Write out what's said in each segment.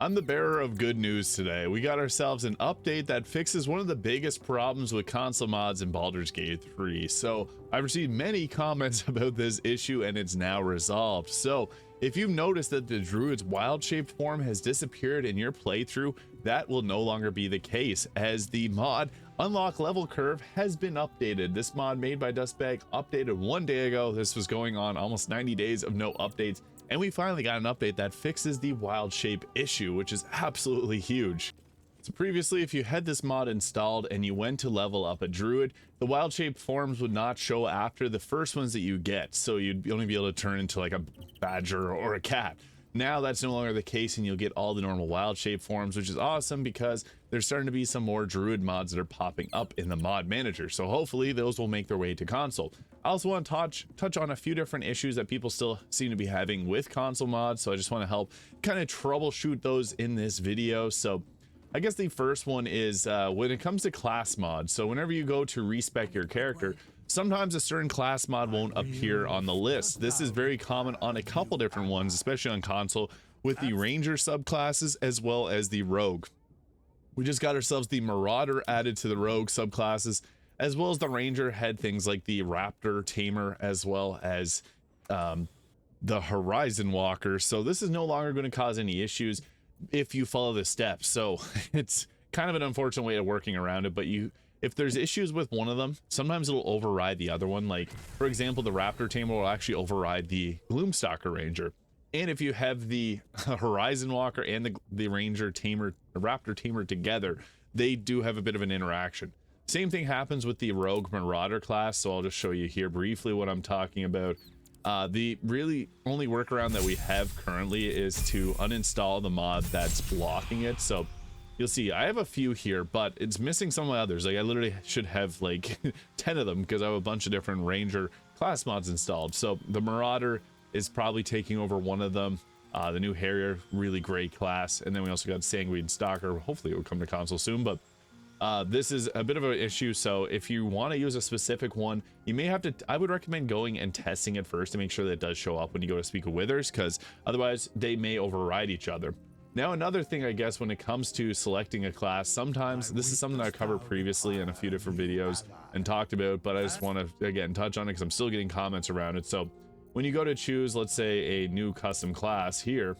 I'm the bearer of good news today. We got ourselves an update that fixes one of the biggest problems with console mods in Baldur's Gate 3. So I've received many comments about this issue and it's now resolved. So if you've noticed that the druid's wild shape form has disappeared in your playthrough, that will no longer be the case, as the mod unlock level curve has been updated. This mod made by Dustbag updated 1 day ago. This was going on almost 90 days of no updates. And we finally got an update that fixes the wild shape issue, which is absolutely huge. So previously, if you had this mod installed and you went to level up a druid, the wild shape forms would not show after the first ones that you get. So you'd only be able to turn into like a badger or a cat. Now that's no longer the case and you'll get all the normal wild shape forms, which is awesome because there's starting to be some more druid mods that are popping up in the mod manager. So hopefully those will make their way to console. I also want to touch on a few different issues that people still seem to be having with console mods. So I just want to help kind of troubleshoot those in this video. So I guess the first one is when it comes to class mods. So whenever you go to respec your character, sometimes a certain class mod won't appear on the list. This is very common on a couple different ones, especially on console, with the ranger subclasses as well as the rogue. We just got ourselves the Marauder added to the rogue subclasses, as well as the ranger had things like the raptor tamer, as well as the horizon walker. So this is no longer going to cause any issues if you follow the steps. So it's kind of an unfortunate way of working around it, but if there's issues with one of them, sometimes it'll override the other one. Like, for example, the Raptor Tamer will actually override the Gloomstalker Ranger. And if you have the Horizon Walker and the Ranger Tamer, the Raptor Tamer together, they do have a bit of an interaction. Same thing happens with the Rogue Marauder class, so I'll just show you here briefly what I'm talking about. The really only workaround that we have currently is to uninstall the mod that's blocking it. So you'll see I have a few here, but it's missing some of my others. Like, I literally should have like 10 of them because I have a bunch of different Ranger class mods installed. So the Marauder is probably taking over one of them. The new Harrier, really great class. And then we also got Sanguine Stalker. Hopefully it will come to console soon, but this is a bit of an issue. So if you want to use a specific one, you may have to, I would recommend going and testing it first to make sure that it does show up when you go to speak with Withers, because otherwise they may override each other. Now, another thing, I guess, when it comes to selecting a class, sometimes this is something that I covered previously in a few different videos and talked about, but I just want to, again, touch on it because I'm still getting comments around it. So when you go to choose, let's say, a new custom class here,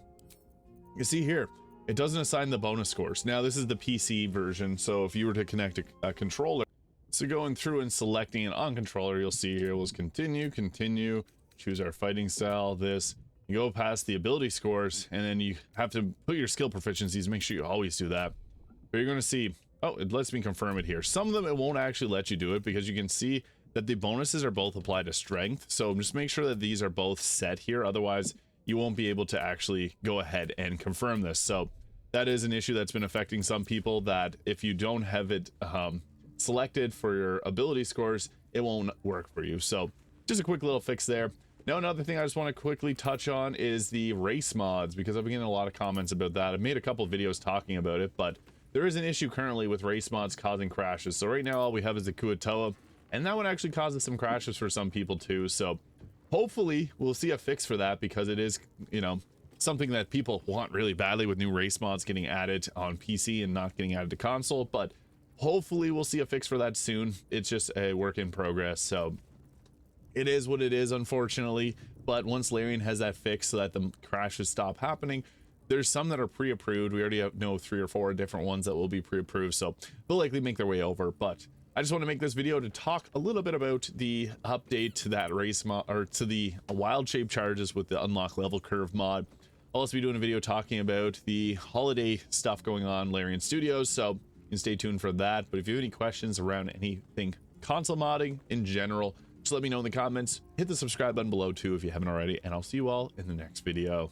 you see here, it doesn't assign the bonus scores. Now, this is the PC version, so if you were to connect a controller, so going through and selecting it on controller, you'll see here, let's continue, choose our fighting style, this. You go past the ability scores, and then you have to put your skill proficiencies. Make sure you always do that. But you're going to see, oh, it lets me confirm it here. Some of them, it won't actually let you do it because you can see that the bonuses are both applied to strength. So just make sure that these are both set here. Otherwise, you won't be able to actually go ahead and confirm this. So that is an issue that's been affecting some people, that if you don't have it selected for your ability scores, it won't work for you. So just a quick little fix there. Now, another thing I just want to quickly touch on is the race mods, because I've been getting a lot of comments about that. I've made a couple of videos talking about it, but there is an issue currently with race mods causing crashes. So right now all we have is the Kuatoa, and that one actually causes some crashes for some people too. So hopefully we'll see a fix for that, because it is, you know, something that people want really badly with new race mods getting added on PC and not getting added to console. But hopefully we'll see a fix for that soon. It's just a work in progress. So it is what it is, unfortunately, but once Larian has that fixed so that the crashes stop happening, there's some that are pre-approved. We already know 3 or 4 different ones that will be pre-approved, so they'll likely make their way over. But I just want to make this video to talk a little bit about the update to that race mod, or to the wild shape charges with the unlock level curve mod. I'll also be doing a video talking about the holiday stuff going on in Larian Studios, so you can stay tuned for that. But if you have any questions around anything console modding in general, just let me know in the comments. Hit the subscribe button below too if you haven't already, and I'll see you all in the next video.